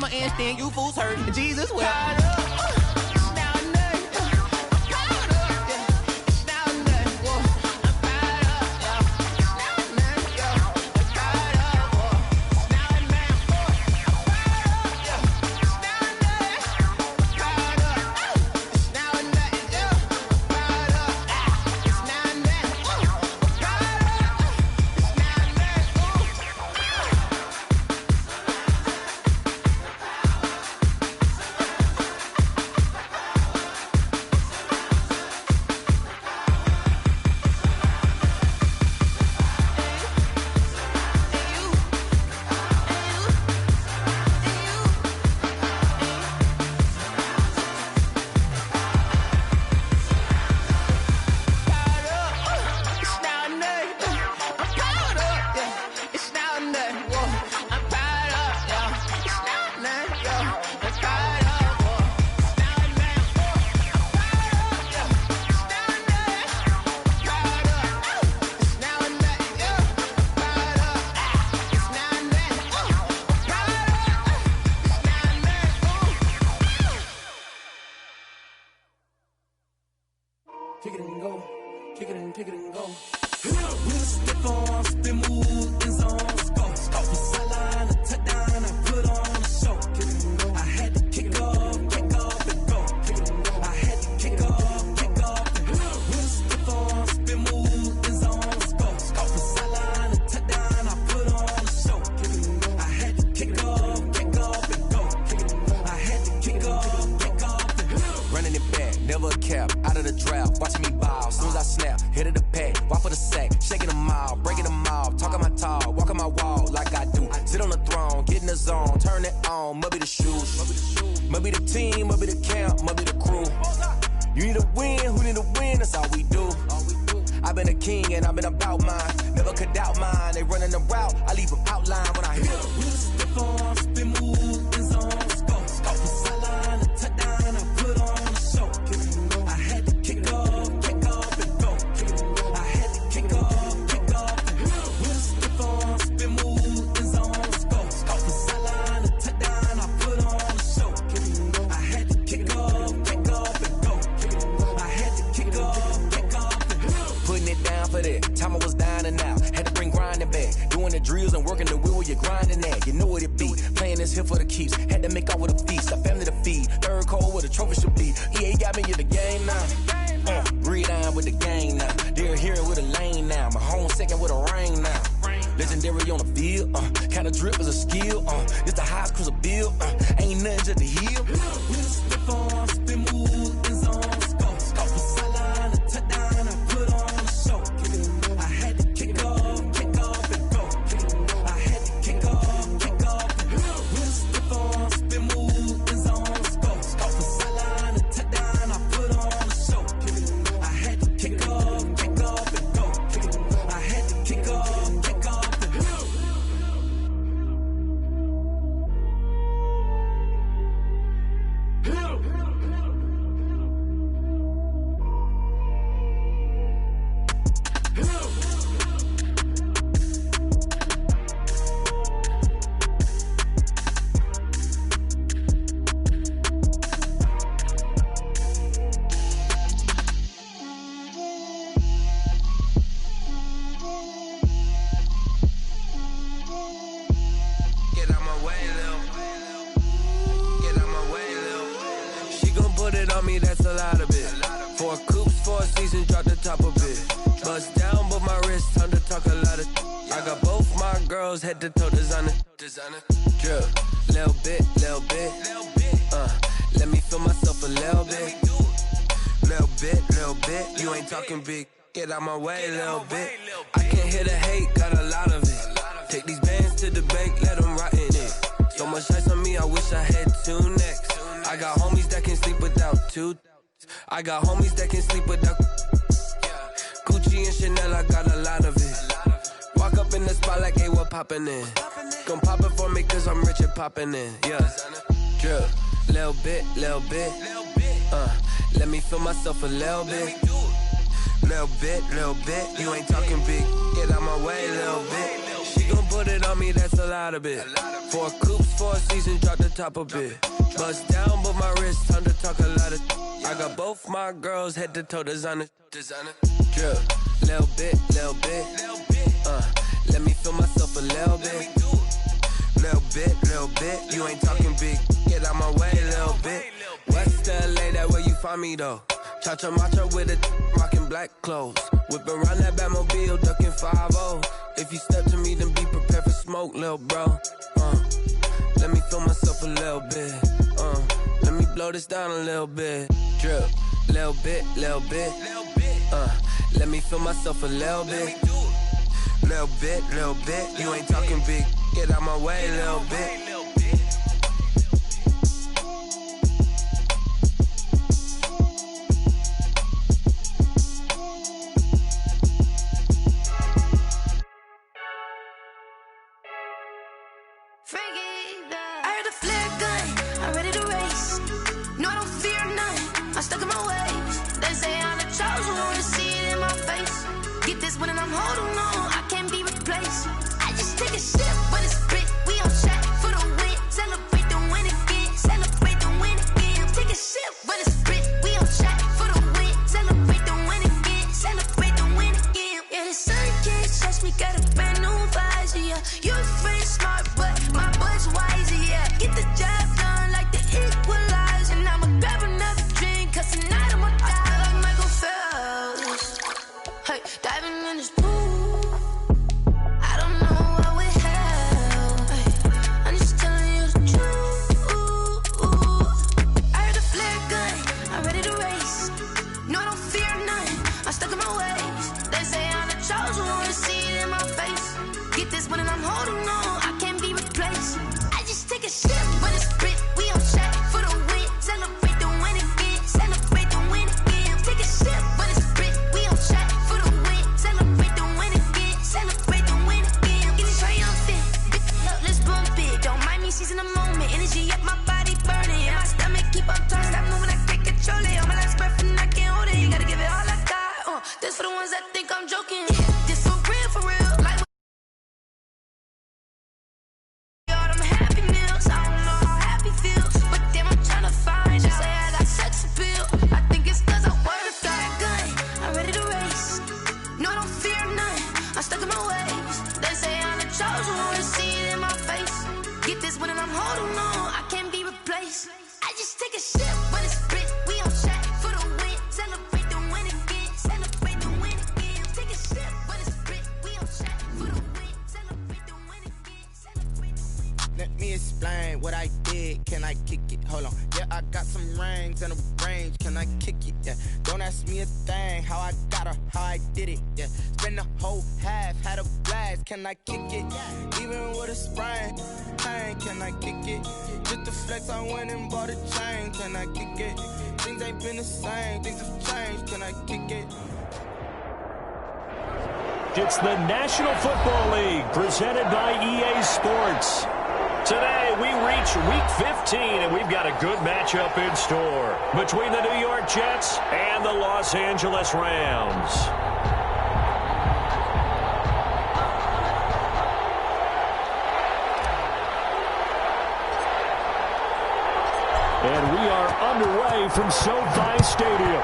I'ma stand you fools hurt. Jesus will. Kick it and go, kick it and go. With a stiff arm, spin move, in zone, go. From sideline to touchdown, I put on a show. I had to kick off and go. I had to kick off and go. With a stiff arm, spin move, in zone, go. From sideline to touchdown, I put on a show. I had to kick off and go. I had to kick off and go. Running it back, never a cap, out of the draft. Watch me ball, soon as I snap, hit of the pack, walk for the sack, shaking them all, breaking them off, talking my talk, walking my wall like I do. Sit on the throne, get in the zone, turn it on, must be the shoes, must be the team, must be the camp, must be the crew. You need a win, who need a win, that's all we do. I've been a king and I've been about mine, never could doubt mine. They running the route, I leave them outline when I hit them. With a stiff arm, spin move, in zone, go. From sideline to touchdown, I put on a show. I had to kick off and go. I had to kick off and go. With a stiff arm, spin move, in zone, go. From sideline to touchdown, I put on a show. I had to kick off and go. I had to kick off and go. Putting it down for that, time I was down and out. Had to bring grinding back, doing the drills and working the wheel where you're grinding at. You know what it be, playing this here for the keeps. Had to make out with a feast, a family to feed. Third cold where the trophy should be. EA got me in the game now. Breathe down with the game now. They're hearing with a lane now. My home second with a rain now. Legendary on the field, kind of drip is a skill. It's the highest cruiser bill, ain't nothing just to heal. With a stiff arm, spin move, in zone, go. From sideline to touchdown, I put on a show. I had to kick off and go. I had to kick off and go. With a stiff arm, spin move, in zone, go. From sideline to touchdown, I put on a show. I had to kick off and go. I had to kick off and go. Get out my way, Lil. Get out my way, Lil. She gon' put it on me, that's a lot of it. 4 coops, 4 seasons, drop the top of it. Bust down, but my wrist, time to talk a lot of. I got both my girls, head to toe designer. Drip, little bit. Let me feel myself a little bit. Little bit, you ain't talking big. Get out my way, little bit. I can't hear the hate, got a lot of it. Take these bands to the bank, let them rot in it. So much ice on me, I wish I had 2 necks. I got homies that can sleep without 2. I got homies that can sleep without Gucci and Chanel, I got a lot of it. Walk up in the spot like, hey, what poppin' in? Gon' pop it for me cause I'm rich and poppin' in, yeah. Drip, little bit. Let me feel myself a little bit. Little bit, you ain't talking big. Get out my way, little bit. She gon' put it on me, that's a lot of it. 4 coops, 4 seasons, drop the top a bit. Bust down, but my wrist, time to talk a lot of. I got both my girls head to toe designer. Drip, little bit. Let me feel myself a little bit. Little bit. You ain't talking big. Get out my way, little bit. West LA, that where you find me though. Cha-cha matcha with a rockin' black clothes. Whip around that Batmobile, ducking 5-0. If you step to me, then be prepared for smoke, little bro. Let me feel myself a little bit. Let me blow this down a little bit. Drip, little bit. Let me feel myself a little bit. Little bit. You ain't talking big. Get out my way, little bit. Can I kick it? Even with a sprain, pain, can I kick it? Just to flex, I went and bought a chain. Can I kick it? Things ain't been the same, things have changed. Can I kick it? It's the National Football League presented by EA Sports. Today we reach Week 15 and we've got a good matchup in store between the New York Jets and the Los Angeles Rams. And we are underway from SoFi Stadium.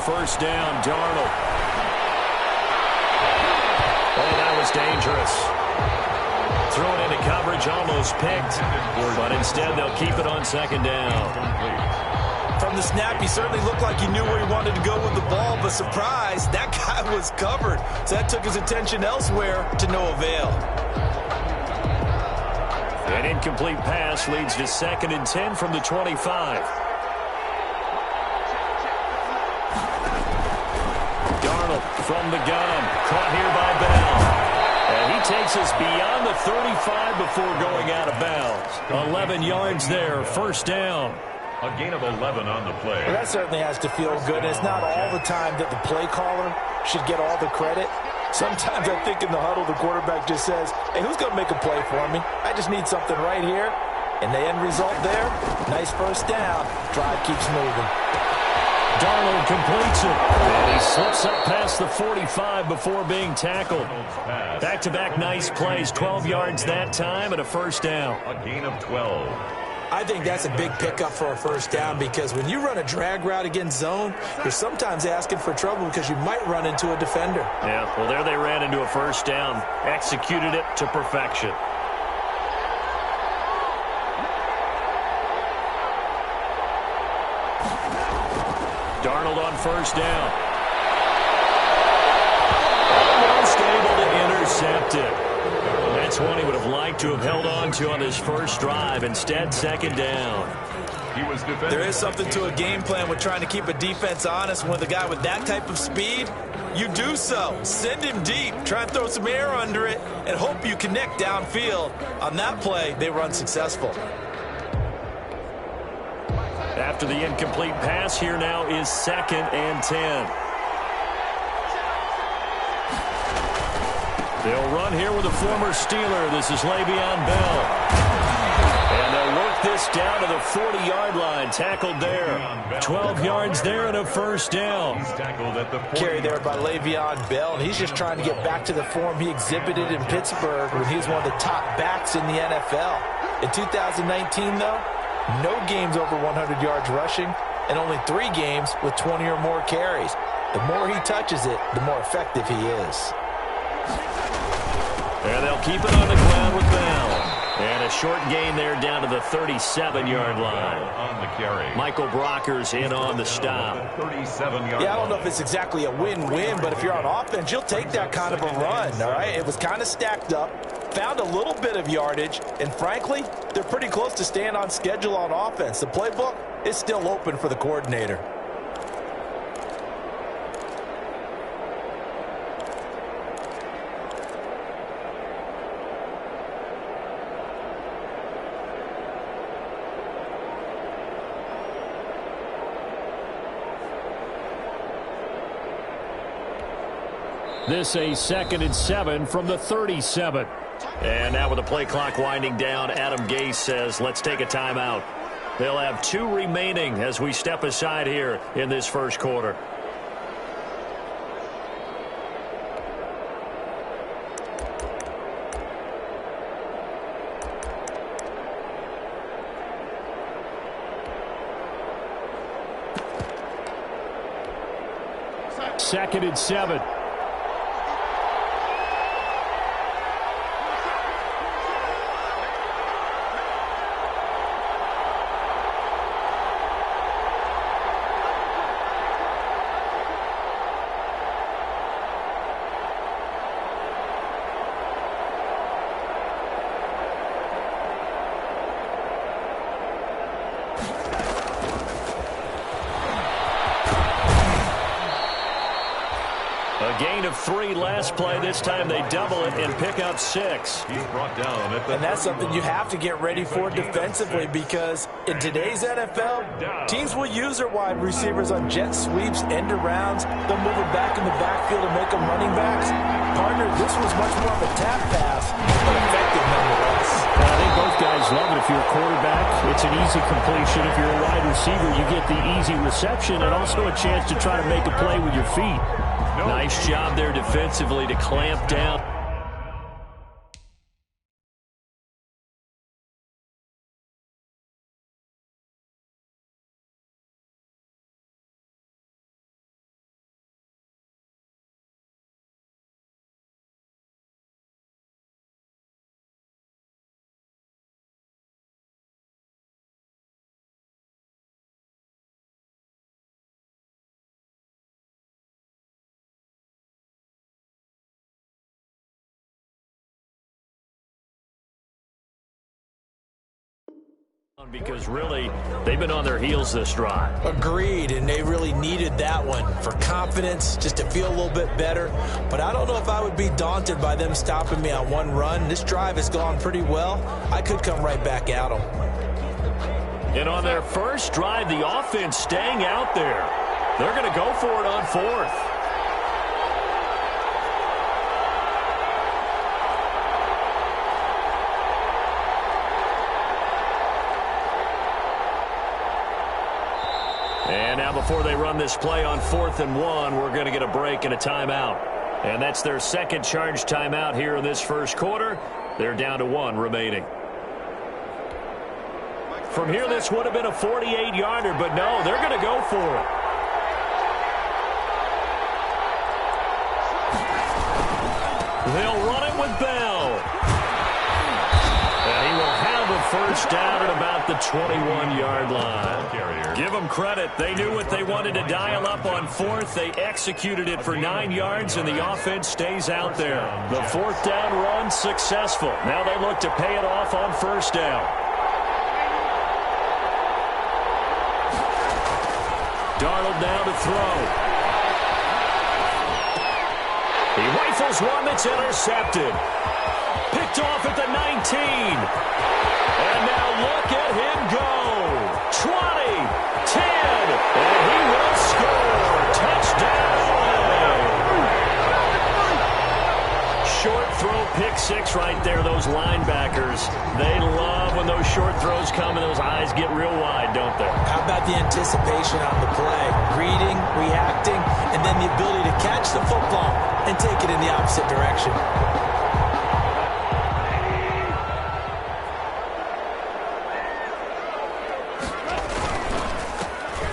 First down, Darnold. Oh, that was dangerous. Thrown into coverage, almost picked. But instead, they'll keep it on second down. From the snap, he certainly looked like he knew where he wanted to go with the ball, but surprise, that guy was covered. So that took his attention elsewhere to no avail. An incomplete pass leads to 2nd and 10 from the 25. From the gun, caught here by Bell. And he takes us beyond the 35 before going out of bounds. 11 yards there, first down. A gain of 11 on the play. Well, that certainly has to feel good. It's not all the time that the play caller should get all the credit. Sometimes I think in the huddle, the quarterback just says, hey, who's going to make a play for me? I just need something right here. And the end result there, nice first down. Drive keeps moving. Darnold completes it. And he slips up past the 45 before being tackled. Back-to-back nice plays, 12 yards that time and a first down. A gain of 12. I think that's a big pickup for a first down because when you run a drag route against zone, you're sometimes asking for trouble because you might run into a defender. Yeah, well, there they ran into a first down. Executed it to perfection. Darnold on first down. Almost able to intercept it. That's one he would have liked to have held on to on his first drive. Instead, second down. There is something to a game plan with trying to keep a defense honest. With a guy with that type of speed, you do so. Send him deep. Try and throw some air under it and hope you connect downfield. On that play, they were unsuccessful. After the incomplete pass, here now is 2nd and 10. They'll run here with a former Steeler. This is Le'Veon Bell. And they'll work this down to the 40-yard line. Tackled there. 12 yards there and a first down. Carry there by Le'Veon Bell. And he's just trying to get back to the form he exhibited in Pittsburgh when he was one of the top backs in the NFL. In 2019, though, no games over 100 yards rushing and only 3 games with 20 or more carries. The more he touches it, the more effective he is. And they'll keep it on the ground with Bell. And a short gain there down to the 37-yard line. On the carry. Michael Brockers in on the stop. 37-yard Yeah, I don't know if it's exactly a win-win, but if you're on offense, you'll take that kind of a run, all right? It was kind of stacked up, found a little bit of yardage, and frankly, they're pretty close to staying on schedule on offense. The playbook is still open for the coordinator. This a 2nd and 7 from the 37. And now with the play clock winding down, Adam Gase says, let's take a timeout. They'll have 2 remaining as we step aside here in this first quarter. Second and 7. A gain of 3 last play. This time they double it and pick up 6. He's brought down at the And that's something you have to get ready for defensively because in today's NFL, teams will use their wide receivers on jet sweeps, end arounds. They'll move it back in the backfield and make them running backs. Partner, this was much more of a tap pass, but effective nonetheless. Well, I think both guys love it. If you're a quarterback, it's an easy completion. If you're a wide receiver, you get the easy reception and also a chance to try to make a play with your feet. Nice job there defensively to clamp down. Because really, they've been on their heels this drive. Agreed, and they really needed that one for confidence, just to feel a little bit better. But I don't know if I would be daunted by them stopping me on one run. This drive has gone pretty well. I could come right back at them. And on their first drive, the offense staying out there. They're going to go for it on fourth. And now before they run this play on 4th and 1, we're going to get a break and a timeout. And that's their second charge timeout here in this first quarter. They're down to 1 remaining. From here, this would have been a 48-yarder, but no, they're going to go for it. They'll run it with Bell. And he will have a first down at about the 21-yard line. Give them credit. They knew what they wanted to dial up on 4th. They executed it for 9 yards, and the offense stays out there. The 4th down run successful. Now they look to pay it off on 1st down. Darnold now to throw. He rifles one that's intercepted. Picked off at the 19. And now look at him go. 20, 10, and he will score. Touchdown. Short throw, pick 6 right there. Those linebackers, they love when those short throws come and those eyes get real wide, don't they? How about the anticipation on the play? Reading, reacting, and then the ability to catch the football and take it in the opposite direction.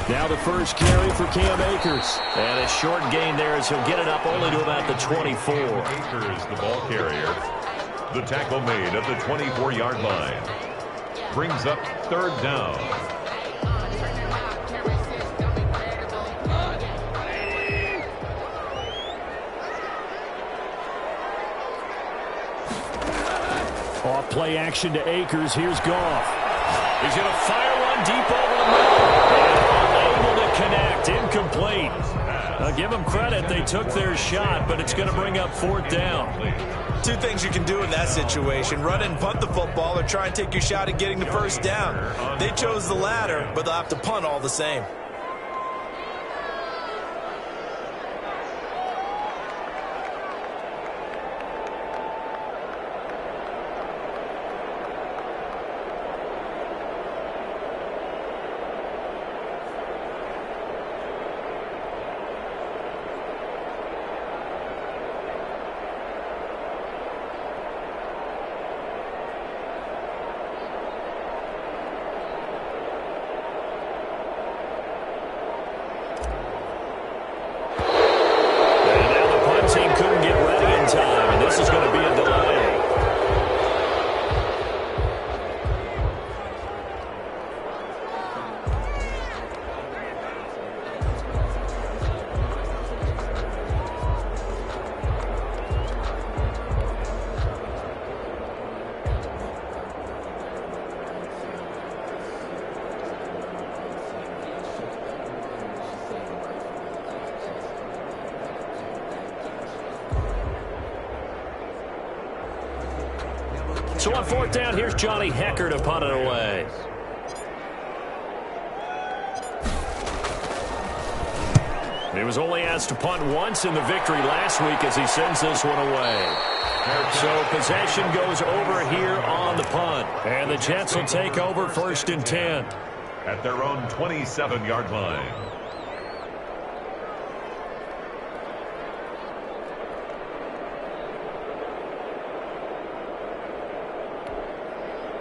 Now the first carry for Cam Akers. And a short gain there as he'll get it up only to about the 24. Akers, the ball carrier. The tackle made at the 24-yard line. Brings up 3rd down. Off play action to Akers. Here's Goff. He's going to fire one deep over the middle. Connect, incomplete. Give them credit, they took their shot, but it's going to bring up 4th down. 2 things you can do in that situation: run and punt the football, or try and take your shot at getting the first down. They chose the latter, but they'll have to punt all the same. So on 4th down, here's Johnny Hecker to punt it away. He was only asked to punt once in the victory last week as he sends this one away. So possession goes over here on the punt. And the Jets will take over 1st and 10. At their own 27-yard line.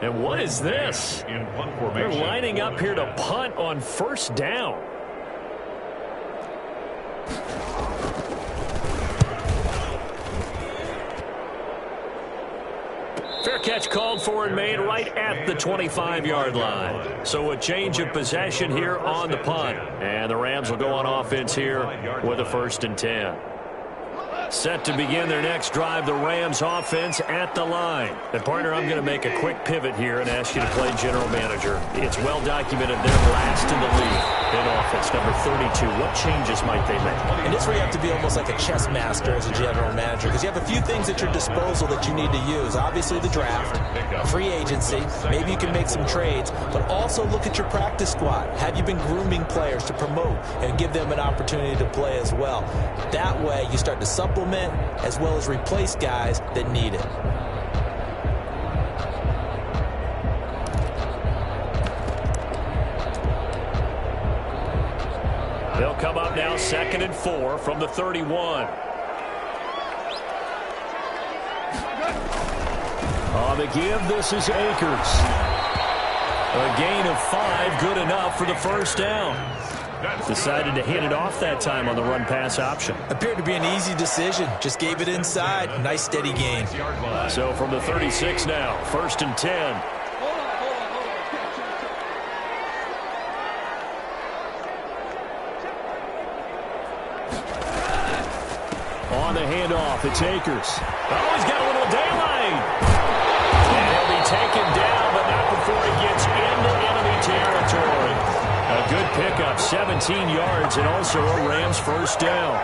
And what is this? In punt formation. They're lining up here to punt on 1st down. Fair catch called for and made right at the 25-yard line. So a change of possession here on the punt. And the Rams will go on offense here with a 1st and 10. Set to begin their next drive, the Rams offense at the line. And, partner, I'm going to make a quick pivot here and ask you to play general manager. It's well documented they're last in the league in offense, number 32. What changes might they make? And this is where you have to be almost like a chess master as a general manager, because you have a few things at your disposal that you need to use. Obviously the draft, free agency, maybe you can make some trades, but also look at your practice squad. Have you been grooming players to promote and give them an opportunity to play as well? That way you start to supplement as well as replace guys that need it. They'll come up now 2nd and 4 from the 31. On the give, this is Akers. A gain of 5, good enough for the first down. Decided to hit it off that time on the run-pass option. Appeared to be an easy decision. Just gave it inside. Nice, steady gain. So from the 36 now, 1st and 10. On the handoff, it's Akers. Oh, he's got a little daylight. And he'll be taken down, but not before he gets into enemy territory. A good pickup, 17 yards, and also a Rams first down.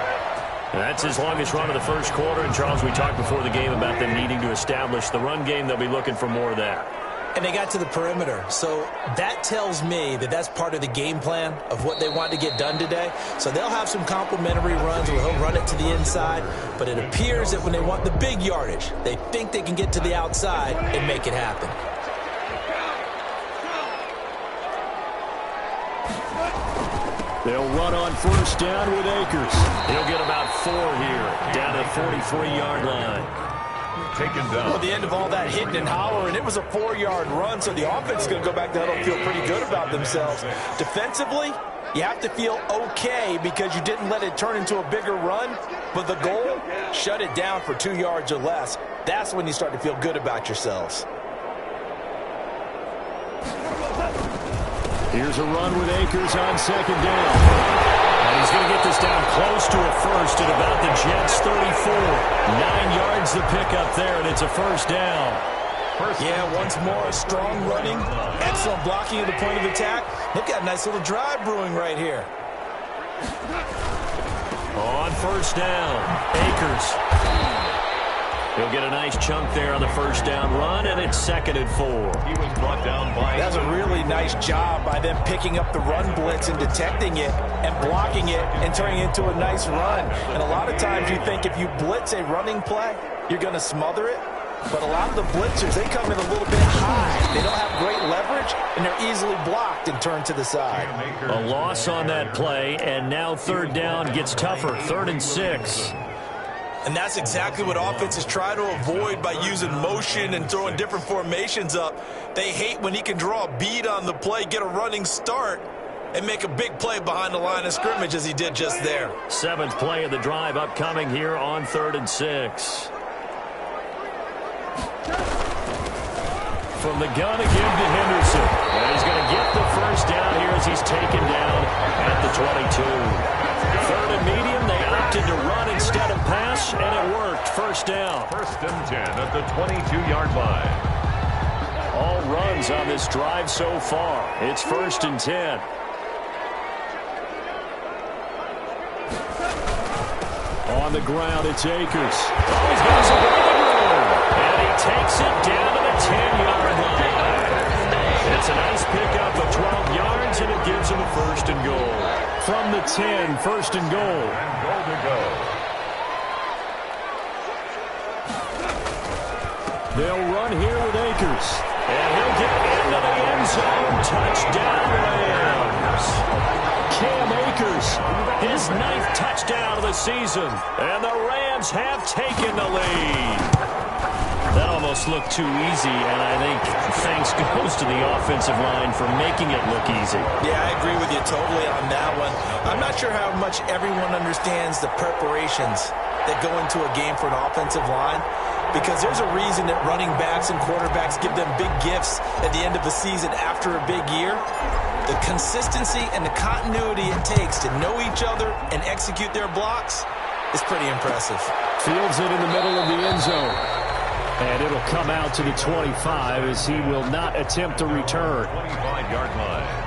And that's his longest run of the first quarter. And, Charles, we talked before the game about them needing to establish the run game. They'll be looking for more of that. And they got to the perimeter. So that tells me that that's part of the game plan of what they want to get done today. So they'll have some complementary runs where he'll run it to the inside. But it appears that when they want the big yardage, they think they can get to the outside and make it happen. They'll run on first down with Akers. He'll get about 4 here, down to the 43-yard line. Taken down. Well, the end of all that hitting and hollering, it was a 4-yard run, so the offense is going to go back down and feel pretty good about themselves. Defensively, you have to feel okay because you didn't let it turn into a bigger run, but the goal, shut it down for 2 yards or less. That's when you start to feel good about yourselves. Here's a run with Akers on 2nd down. And he's going to get this down close to a first at about the Jets' 34. 9 yards the pickup there, and it's a first down. Once more, strong running, excellent blocking at the point of attack. They've got a nice little drive brewing right here. On first down, Akers. He'll get a nice chunk there on the first down run, and it's 2nd and 4. He was brought down by... That's a really nice job by them picking up the run blitz and detecting it and blocking it and turning it into a nice run. And a lot of times you think if you blitz a running play, you're going to smother it. But a lot of the blitzers, they come in a little bit high. They don't have great leverage, and they're easily blocked and turned to the side. A loss on that play, and now 3rd down gets tougher, 3rd and 6. And that's exactly what offenses try to avoid by using motion and throwing different formations up. They hate when he can draw a bead on the play, get a running start, and make a big play behind the line of scrimmage as he did just there. 7th play of the drive upcoming here on 3rd and 6. From the gun again to Henderson. And he's going to get the first down here as he's taken down at the 22. 3rd and medium, they opted to run instead of pass, and it worked. First down. 1st and 10 at the 22-yard line. All runs on this drive so far. It's 1st and 10. On the ground, it's Akers. Oh, he's got some room. And he takes it down to the 10-yard line. It's a nice pickup of 12 yards, and it gives him a 1st and goal. From the 10, 1st and goal. And goal to go. They'll run here with Akers. And he'll get into the end zone. Touchdown, Rams. Cam Akers, his 9th touchdown of the season. And the Rams have taken the lead. That almost looked too easy, and I think thanks goes to the offensive line for making it look easy. Yeah, I agree with you totally on that one. I'm not sure how much everyone understands the preparations that go into a game for an offensive line, because there's a reason that running backs and quarterbacks give them big gifts at the end of the season after a big year. The consistency and the continuity it takes to know each other and execute their blocks, is pretty impressive. Fields it in the middle of the end zone. And it'll come out to the 25 as he will not attempt to return. 25-yard line.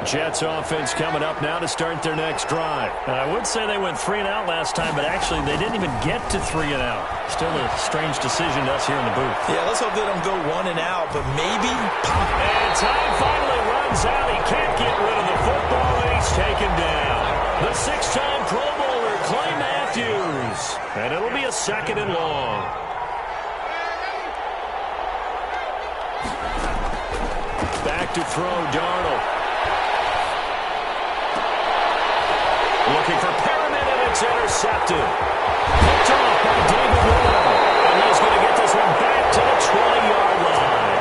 Jets offense coming up now to start their next drive. I would say they went 3 and out last time, but actually they didn't even get to 3 and out. Still a strange decision to us here in the booth. Yeah, let's hope they don't go 1 and out, but maybe pop. And time finally runs out. He can't get rid of the football, and he's taken down. The 6-time Pro Bowler, Clay Matthews. And it'll be a 2nd and long. Back to throw, Darnold. Looking for Perriman, and it's intercepted. Picked off by David Moore. And he's going to get this one back to the 20-yard line.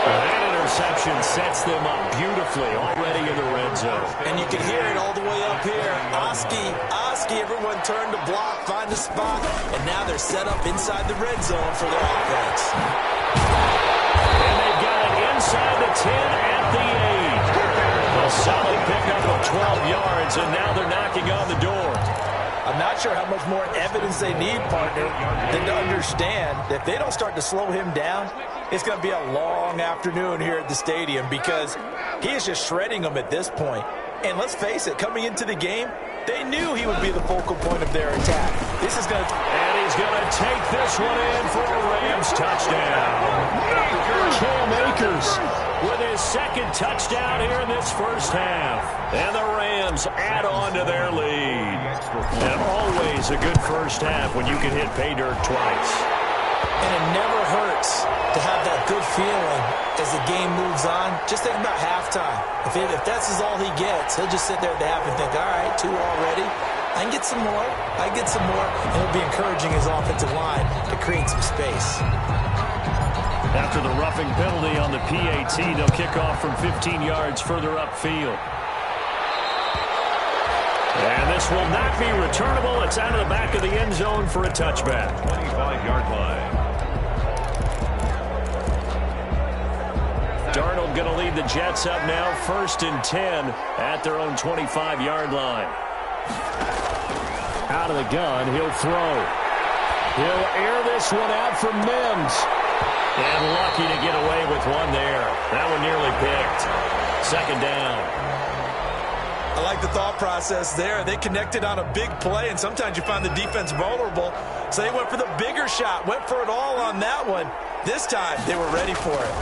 That interception sets them up beautifully already in the red zone. And you can hear it all the way up here. Oski, everyone turned to block, find a spot, and now they're set up inside the red zone for their offense. And they've got it inside the 10 at the 8. A solid pickup of 12 yards, and now they're knocking on the door. I'm not sure how much more evidence they need, partner, than to understand that if they don't start to slow him down, it's going to be a long afternoon here at the stadium because he is just shredding them at this point. And let's face it, coming into the game, they knew he would be the focal point of their attack. This is going to... And he's going to take this one in for a Rams touchdown. Cam Akers with his 2nd touchdown here in this first half. And the Rams add on to their lead. And always a good first half when you can hit pay dirt twice. And it never hurts to have that good feeling as the game moves on. Just think about halftime. If that's all he gets, he'll just sit there at the half and think, all right, 2 already. I can get some more. And he'll be encouraging his offensive line to create some space. After the roughing penalty on the PAT, they'll kick off from 15 yards further upfield. And this will not be returnable. It's out of the back of the end zone for a touchback. 25-yard line. Darnold going to lead the Jets up now, 1st and 10 at their own 25-yard line. Out of the gun, he'll throw. He'll air this one out for Mims. And lucky to get away with one there. That one nearly picked. 2nd down. I like the thought process there. They connected on a big play, and sometimes you find the defense vulnerable. So they went for the bigger shot, went for it all on that one. This time, they were ready for it.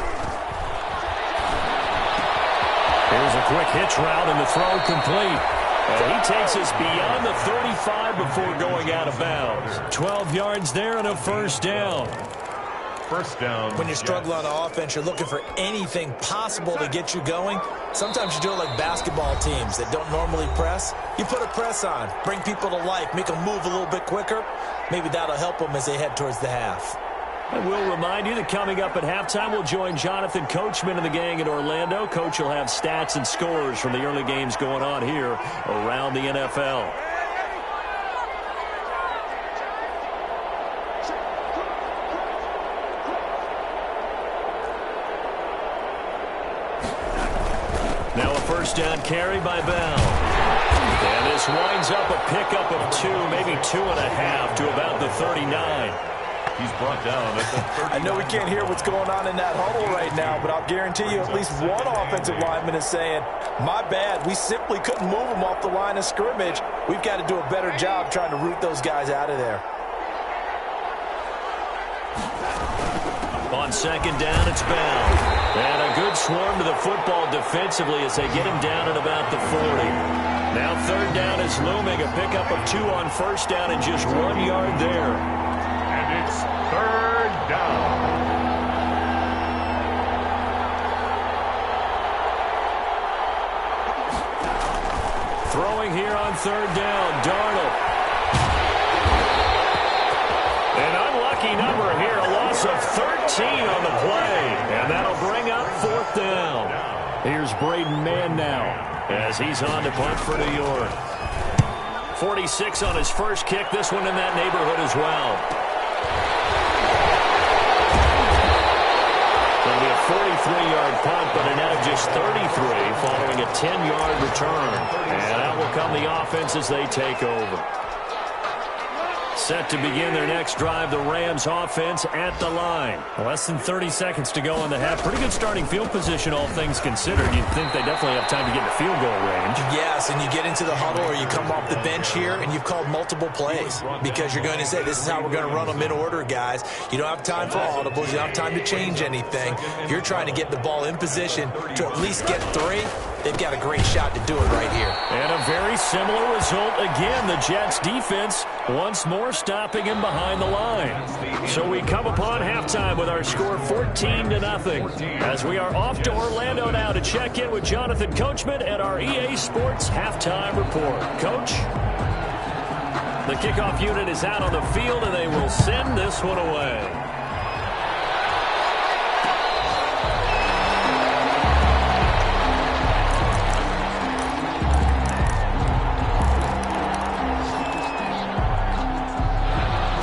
Here's a quick hitch route, and the throw complete. And he takes us beyond the 35 before going out of bounds. 12 yards there and a 1st down. First down. When you struggle on offense, you're looking for anything possible to get you going. Sometimes you do it like basketball teams that don't normally press. You put a press on, bring people to life, make them move a little bit quicker. Maybe that'll help them as they head towards the half. And we'll remind you that coming up at halftime, we'll join Jonathan Coachman and the gang in Orlando. Coach will have stats and scores from the early games going on here around the NFL. Now a 1st down carry by Bell. And this winds up a pickup of 2, maybe 2.5 to about the 39. He's brought down at the 30. I know we can't hear what's going on in that huddle right now, but I'll guarantee you at least one offensive lineman is saying, my bad, we simply couldn't move them off the line of scrimmage. We've got to do a better job trying to root those guys out of there. On 2nd down, it's Bell. And a good swarm to the football defensively as they get him down at about the 40. Now 3rd down is looming, a pickup of 2 on 1st down and just 1 yard there. And it's 3rd down. Throwing here on 3rd down, Darnold. An unlucky number here, a loss of 13 on the play. And that'll bring up 4th down. Here's Braden Mann now as he's on to punt for New York. 46 on his first kick. This one in that neighborhood as well. It'll be a 43-yard punt, but a net of just 33 following a 10-yard return. And out will come the offense as they take over. Set to begin their next drive, the Rams offense at the line. Less than 30 seconds to go in the half. Pretty good starting field position, all things considered. You'd think they definitely have time to get in the field goal range. Yes, and you get into the huddle or you come off the bench here and you've called multiple plays because you're going to say, this is how we're going to run them in order, guys. You don't have time for audibles. You don't have time to change anything. You're trying to get the ball in position to at least get 3. They've got a great shot to do it right here. And a very similar result again. The Jets defense once more stopping him behind the line. So we come upon halftime with our score 14-0. As we are off to Orlando now to check in with Jonathan Coachman at our EA Sports Halftime Report. Coach? The kickoff unit is out on the field, and they will send this one away.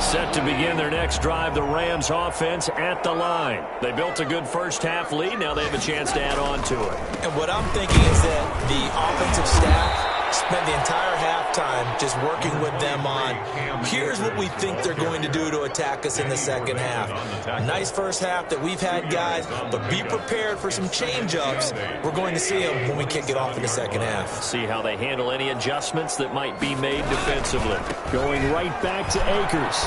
Set to begin their next drive, the Rams offense at the line. They built a good first half lead. Now they have a chance to add on to it. And what I'm thinking is that the offensive staff spent the entire halftime just working with them on, here's what we think they're going to do to attack us in the second half. Nice first half that we've had, guys, but be prepared for some change-ups. We're going to see them when we kick it off in the second half. See how they handle any adjustments that might be made defensively. Going right back to Akers.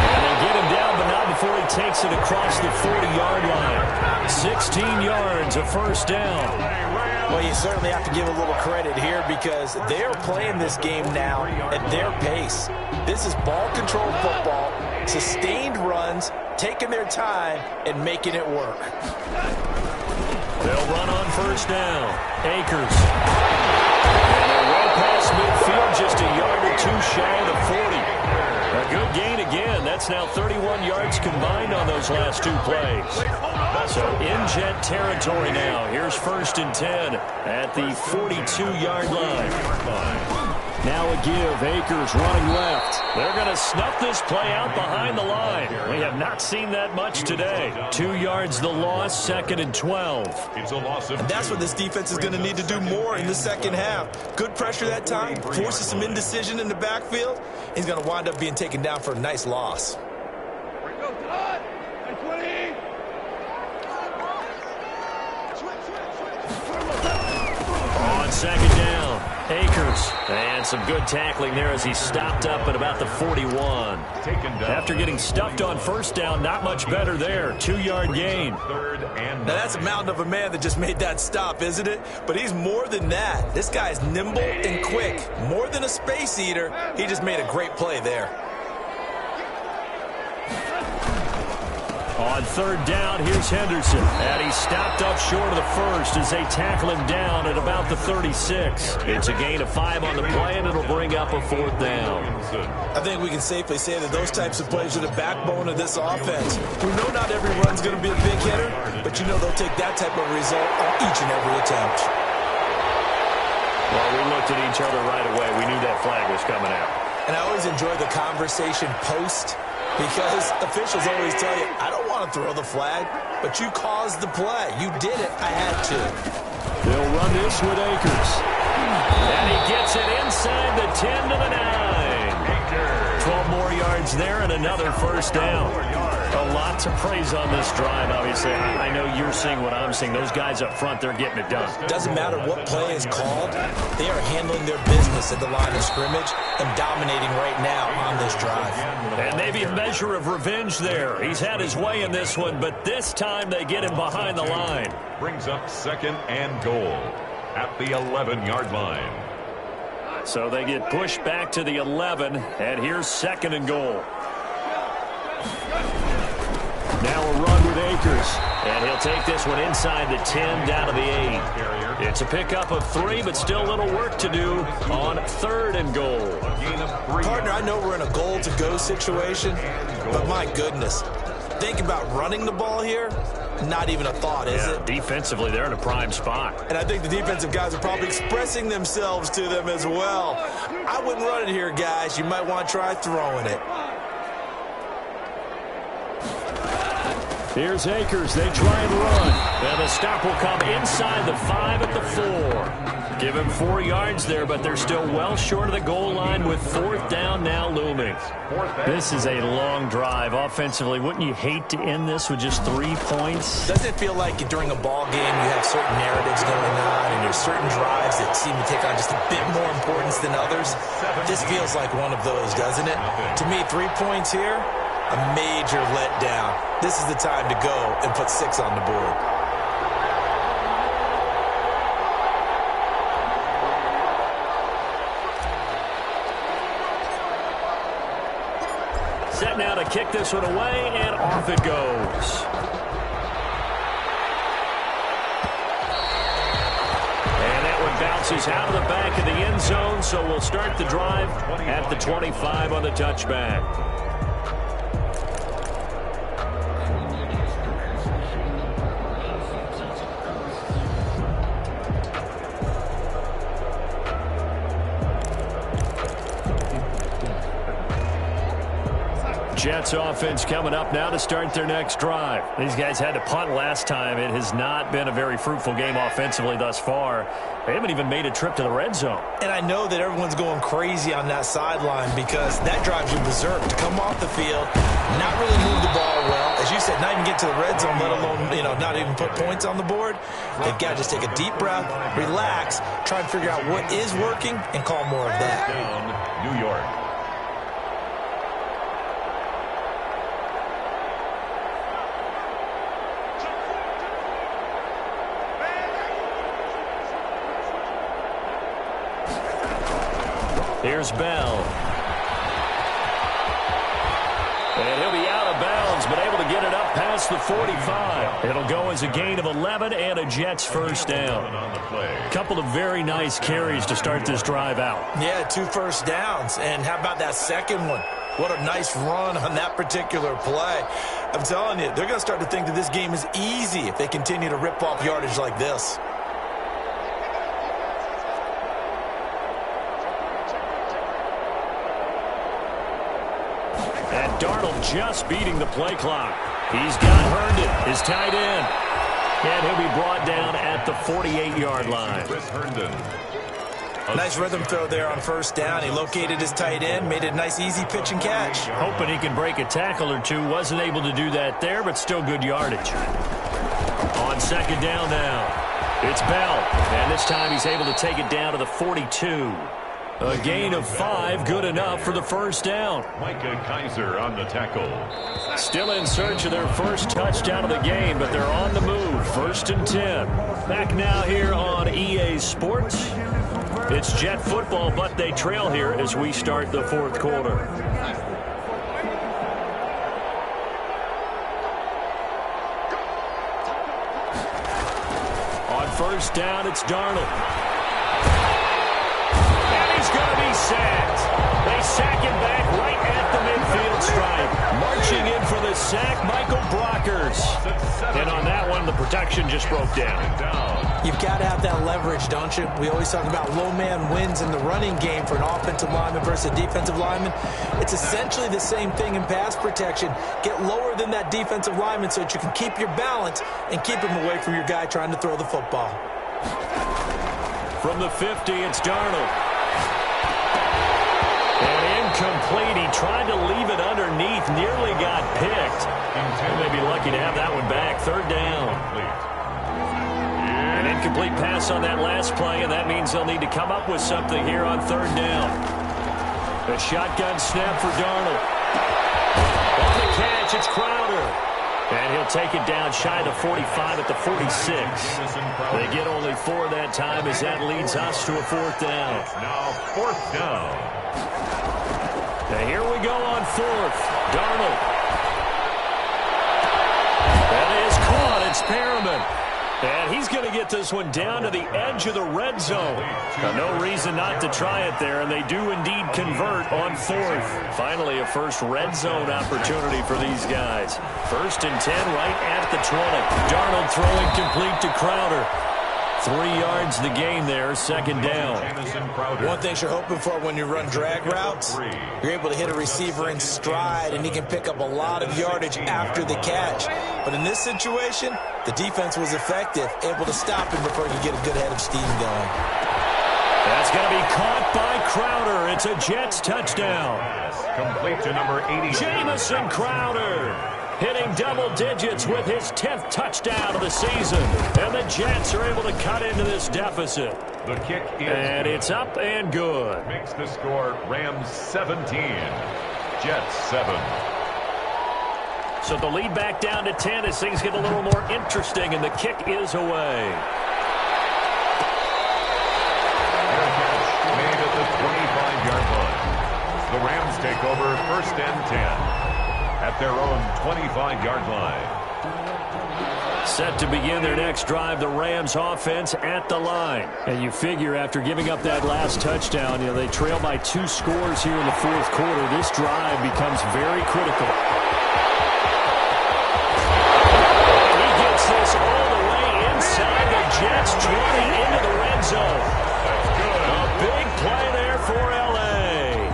And they get him down, but not before he takes it across the 40-yard line. 16 yards, a first down. Well, you certainly have to give a little credit here because they're playing this game now at their pace. This is ball-controlled football, sustained runs, taking their time, and making it work. They'll run on first down. Akers. And they're well past midfield, just a yard or two shy of the 40. A good gain again. That's now 31 yards combined on those last 2 plays. So in Jet territory now. Here's 1st and 10 at the 42-yard line. Now a give. Akers running left. They're going to snuff this play out behind the line. We have not seen that much today. 2 yards the loss, 2nd and 12. It's a loss of And that's what this defense is going to need to do more in the second half. Good pressure that time, forces some indecision in the backfield. He's going to wind up being taken down for a nice loss. On second down, Akers. And some good tackling there as he stopped up at about the 41. After getting stuffed on first down, not much better there. 2-yard gain. Now that's a mountain of a man that just made that stop, isn't it? But he's more than that. This guy's nimble and quick. More than a space eater. He just made a great play there. On third down, here's Henderson. And he stopped up short of the first as they tackle him down at about the 36. It's a gain of 5 on the play, and it'll bring up a 4th down. I think we can safely say that those types of plays are the backbone of this offense. We know not every run's going to be a big hitter, but you know they'll take that type of result on each and every attempt. Well, we looked at each other right away. We knew that flag was coming out. And I always enjoy the conversation post, because officials always tell you, I don't want to throw the flag, but you caused the play. You did it. I had to. They'll run this with Akers. And he gets it inside the 10 to the 9. 12 more yards there and another first down. A lot to praise on this drive, obviously. I know you're seeing what I'm seeing. Those guys up front, they're getting it done. Doesn't matter what play is called. They are handling their business at the line of scrimmage and dominating right now on this drive. And maybe a measure of revenge there. He's had his way in this one, but this time they get him behind the line. brings up 2nd and goal at the 11-yard line. So they get pushed back to the 11, and here's 2nd and goal. Now a run with Akers, and he'll take this one inside the 10 down to the 8. It's a pickup of 3, but still a little work to do on 3rd and goal. Partner, I know we're in a goal-to-go situation, but my goodness, think about running the ball here. Not even a thought, is it? Defensively, they're in a prime spot. And I think the defensive guys are probably expressing themselves to them as well. I wouldn't run it here, guys. You might want to try throwing it. Here's Akers. They try and run. And the stop will come inside the 5 at the 4. Give him 4 yards there, but they're still well short of the goal line with 4th down now looming. This is a long drive offensively. Wouldn't you hate to end this with just 3 points? Doesn't it feel like during a ball game you have certain narratives going on and there's certain drives that seem to take on just a bit more importance than others? This feels like one of those, doesn't it? To me, 3 points here, a major letdown. This is the time to go and put 6 on the board. Set now to kick this one away, and off it goes. And that one bounces out of the back of the end zone, so we'll start the drive at the 25 on the touchback. Jets offense coming up now to start their next drive. These guys had to punt last time. It has not been a very fruitful game offensively thus far. They haven't even made a trip to the red zone. And I know that everyone's going crazy on that sideline because that drives you berserk to come off the field, not really move the ball well. As you said, not even get to the red zone, let alone, not even put points on the board. They've got to just take a deep breath, relax, try and figure out what is working, and call more of that. Down, New York. Here's Bell. And he'll be out of bounds, but able to get it up past the 45. It'll go as a gain of 11 and a Jets first down. A couple of very nice carries to start this drive out. Yeah, 2 first downs. And how about that second one? What a nice run on that particular play. I'm telling you, they're going to start to think that this game is easy if they continue to rip off yardage like this. And Darnold just beating the play clock. He's got Herndon, his tight end. And he'll be brought down at the 48-yard line. Nice rhythm throw there on first down. He located his tight end, made it a nice, easy pitch and catch. Hoping he can break a tackle or two. Wasn't able to do that there, but still good yardage. On second down now, it's Bell. And this time he's able to take it down to the 42. A gain of 5, good enough for the first down. Micah Kaiser on the tackle. Still in search of their first touchdown of the game, but they're on the move. 1st and 10. Back now here on EA Sports. It's Jet football, but they trail here as we start the 4th quarter. On first down, it's Darnold. He's going to be sacked. They sack him back right at the midfield stripe. Marching in for the sack, Michael Brockers. And on that one, the protection just broke down. You've got to have that leverage, don't you? We always talk about low man wins in the running game for an offensive lineman versus a defensive lineman. It's essentially the same thing in pass protection. Get lower than that defensive lineman so that you can keep your balance and keep him away from your guy trying to throw the football. From the 50, it's Darnold. And incomplete. He tried to leave it underneath. Nearly got picked. And they'd be lucky to have that one back. 3rd down. An incomplete pass on that last play, and that means they'll need to come up with something here on 3rd down. A shotgun snap for Darnold. On the catch, it's Crowder. And he'll take it down shy of 45 at the 46. They get only 4 that time as that leads us to a 4th down. Now 4th down. Now here we go on 4th. Darnold. That is caught. It's Perriman. And he's going to get this one down to the edge of the red zone. Now, no reason not to try it there, and they do indeed convert on fourth. Finally, a first red zone opportunity for these guys. 1st and 10 right at the 20. Darnold throwing complete to Crowder. 3 yards the gain there, 2nd down. One thing you're hoping for when you run drag routes, you're able to hit a receiver in stride, and he can pick up a lot of yardage after the catch. But in this situation, the defense was effective, able to stop him before he could get a good head of steam going. That's going to be caught by Crowder. It's a Jets touchdown. Complete to number 80. Jamison Crowder hitting double digits with his 10th touchdown of the season. And the Jets are able to cut into this deficit. The kick is and it's up and good. Makes the score Rams 17, Jets 7. So the lead back down to 10 as things get a little more interesting, and the kick is away. Made at the 25-yard line. The Rams take over 1st and 10 at their own 25-yard line. Set to begin their next drive, the Rams offense at the line. And you figure after giving up that last touchdown, they trail by 2 scores here in the 4th quarter. This drive becomes very critical. He gets this all the way inside the Jets 20 into the red zone. That's good. A big play there for L.A.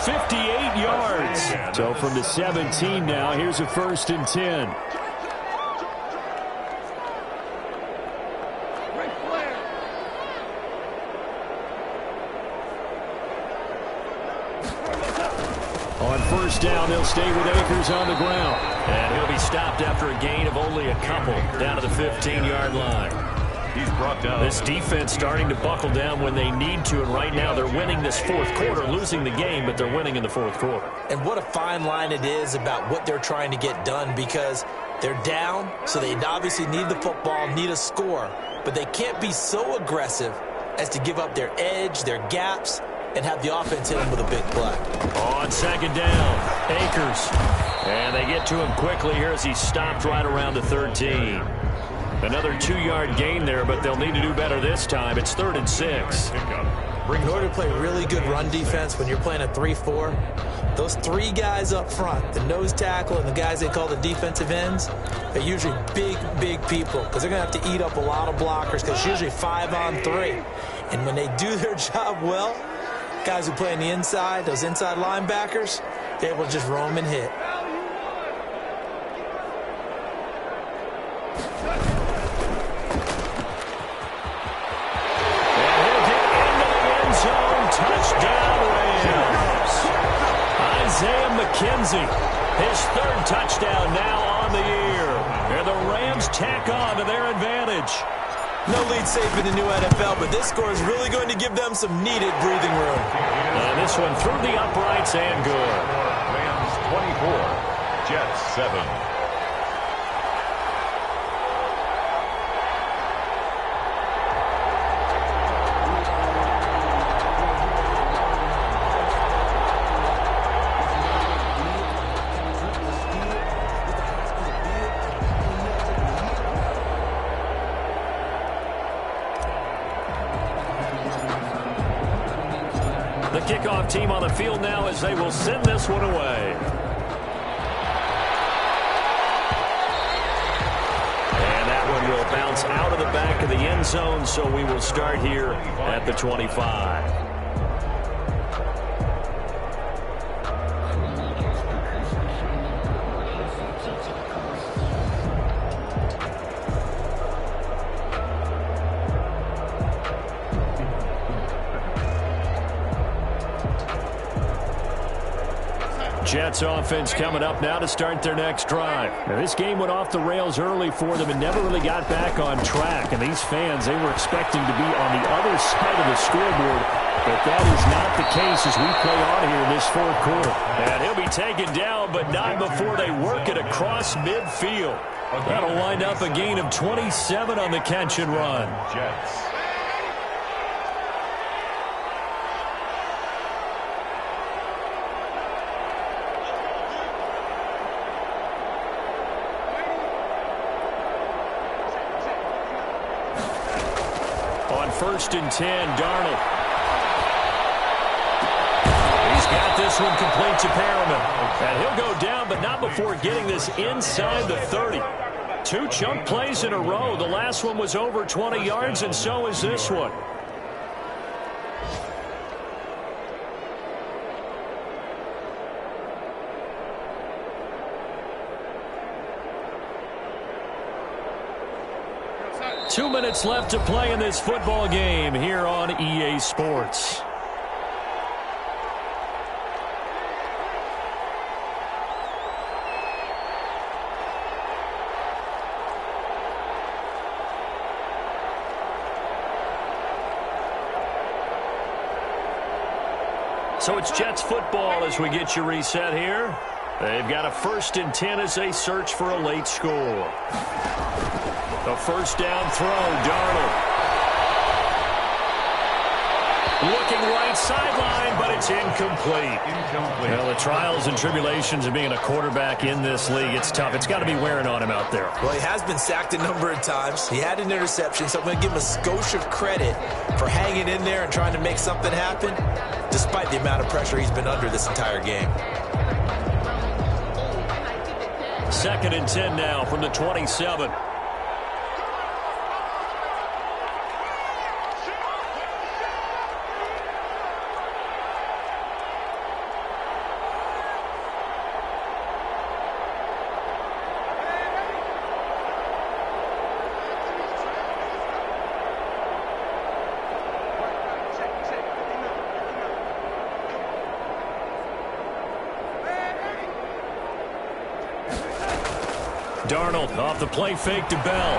58 yards. So from the 17 now, here's a 1st and 10. On 1st down, they'll stay with Akers on the ground. And he'll be stopped after a gain of only a couple down to the 15-yard line. He's brought down. This defense starting to buckle down when they need to, and right now they're winning this 4th quarter, losing the game, but they're winning in the 4th quarter. And what a fine line it is about what they're trying to get done, because they're down, so they obviously need the football, need a score, but they can't be so aggressive as to give up their edge, their gaps, and have the offense hit them with a big play. On 2nd down, Akers. And they get to him quickly here as he stopped right around the 13. Another 2-yard gain there, but they'll need to do better this time. It's 3rd and 6. In order to play really good run defense when you're playing a 3-4, those 3 guys up front, the nose tackle and the guys they call the defensive ends, they're usually big, big people because they're going to have to eat up a lot of blockers because it's usually 5-on-3. And when they do their job well, guys who play on the inside, those inside linebackers, they're able to just roam and hit. McKenzie, his 3rd touchdown now on the year. And the Rams tack on to their advantage. No lead safe in the new NFL, but this score is really going to give them some needed breathing room. And this one through the uprights and good. Rams 24, Jets 7. The kickoff team on the field now as they will send this one away. And that one will bounce out of the back of the end zone, so we will start here at the 25. Jets offense coming up now to start their next drive. Now, this game went off the rails early for them and never really got back on track. And these fans, they were expecting to be on the other side of the scoreboard. But that is not the case as we play on here in this 4th quarter. And he'll be taken down, but not before they work it across midfield. That'll wind up a gain of 27 on the catch and run. Jets. 1st and 10, Darnold. He's got this one complete to Perriman. And he'll go down, but not before getting this inside the 30. 2 chunk plays in a row. The last one was over 20 yards, and so is this one. Two minutes left to play in this football game here on EA Sports. So it's Jets football as we get you reset here. They've got a 1st and 10 as they search for a late score. The 1st down throw, Darnold. Looking right sideline, but it's incomplete. Well, the trials and tribulations of being a quarterback in this league, it's tough. It's got to be wearing on him out there. Well, he has been sacked a number of times. He had an interception, so I'm going to give him a skosh of credit for hanging in there and trying to make something happen, despite the amount of pressure he's been under this entire game. 2nd and 10 now from the 27. Darnold off the play fake to Bell.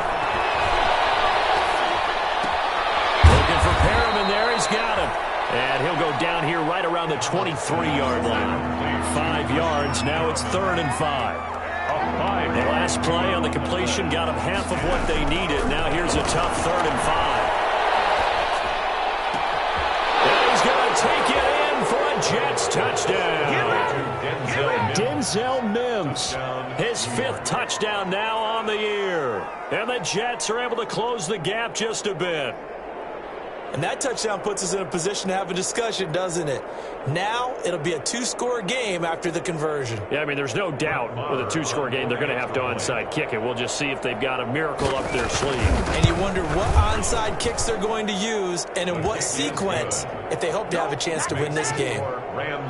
Looking for Perriman there. He's got him. And he'll go down here right around the 23-yard line. 5 yards. Now it's 3rd and 5. The last play on the completion got them half of what they needed. Now here's a tough 3rd and 5. And he's going to take it in for a Jets touchdown. Denzel Mims, his 5th touchdown now on the year. And the Jets are able to close the gap just a bit. And that touchdown puts us in a position to have a discussion, doesn't it? Now it'll be a 2-score game after the conversion. Yeah, I mean, there's no doubt with a 2-score game they're going to have to onside kick it. We'll just see if they've got a miracle up their sleeve. And you wonder what onside kicks they're going to use and in what sequence if they hope to have a chance to win this game.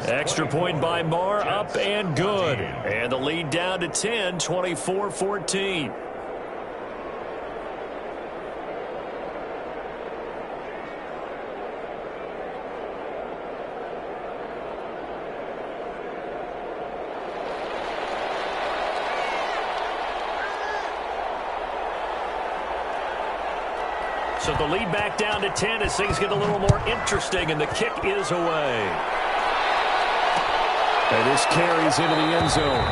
Extra point by Marr, up and good. And the lead down to 10, 24-14. So the lead back down to 10 as things get a little more interesting, and the kick is away. And this carries into the end zone.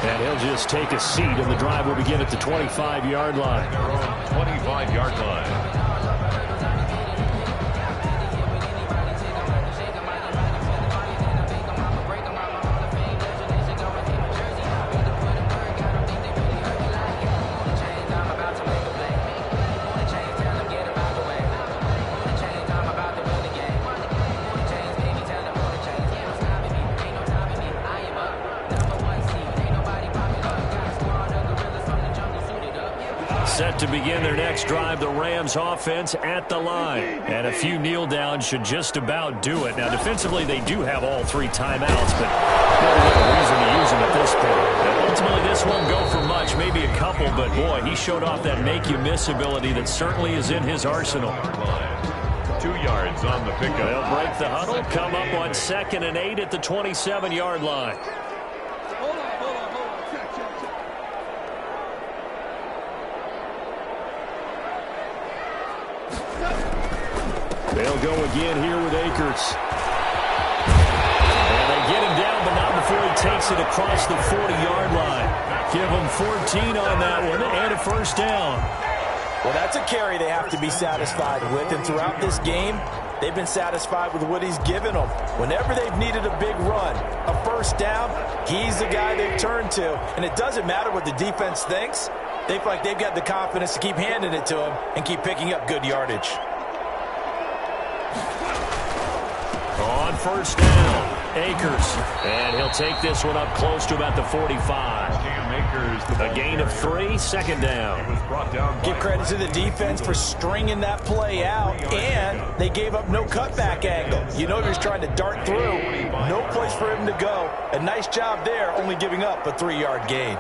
And he'll just take a seat, and the drive will begin at the 25-yard line. Their own 25-yard line. Set to begin their next drive, the Rams offense at the line. And a few kneel downs should just about do it. Now, defensively, they do have all 3 timeouts, but very little reason to use them at this point. And ultimately, this won't go for much, maybe a couple, but boy, he showed off that make-you-miss ability that certainly is in his arsenal. 2 yards on the pickup. They'll break the huddle, come up on 2nd and 8 at the 27-yard line. They'll go again here with Akers. And they get him down, but not before he takes it across the 40-yard line. Give him 14 on that one and a 1st down. Well, that's a carry they have to be satisfied with. And throughout this game, they've been satisfied with what he's given them. Whenever they've needed a big run, a 1st down, he's the guy they've turned to. And it doesn't matter what the defense thinks. They feel like they've got the confidence to keep handing it to him and keep picking up good yardage. On first down, Akers. And he'll take this one up close to about the 45. A gain of 3, second down. Give credit to the defense for stringing that play out, and they gave up no cutback angle. You know he was trying to dart through. No place for him to go. A nice job there, only giving up a 3-yard gain.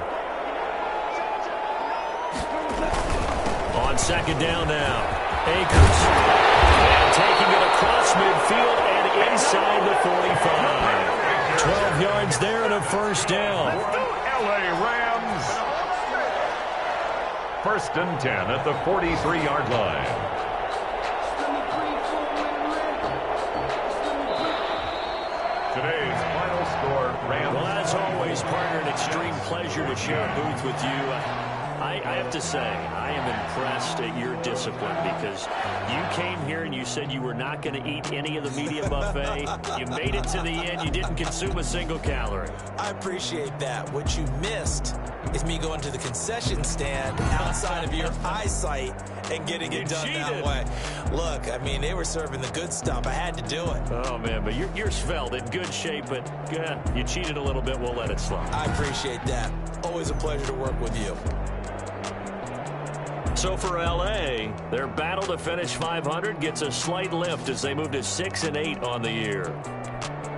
On second down now, Akers. And taking it across midfield and inside the 45. 12 yards there and a first down. LA Rams. First and 10 at the 43-yard line. Today's final score, Rams. Well, as always, partner, an extreme pleasure to share a booth with you. I have to say, I am impressed at your discipline because you came here and you said you were not going to eat any of the media buffet. You made it to the end. You didn't consume a single calorie. I appreciate that. What you missed is me going to the concession stand outside of your eyesight and getting it done that way. Look, I mean, they were serving the good stuff. I had to do it. Oh, man, but you're svelte, in good shape, but you cheated a little bit. We'll let it slide. I appreciate that. Always a pleasure to work with you. So for L.A., their battle to finish 500 gets a slight lift as they move to 6-8 on the year.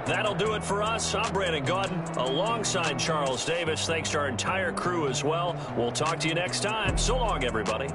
That'll do it for us. I'm Brandon Gaudin alongside Charles Davis. Thanks to our entire crew as well. We'll talk to you next time. So long, everybody.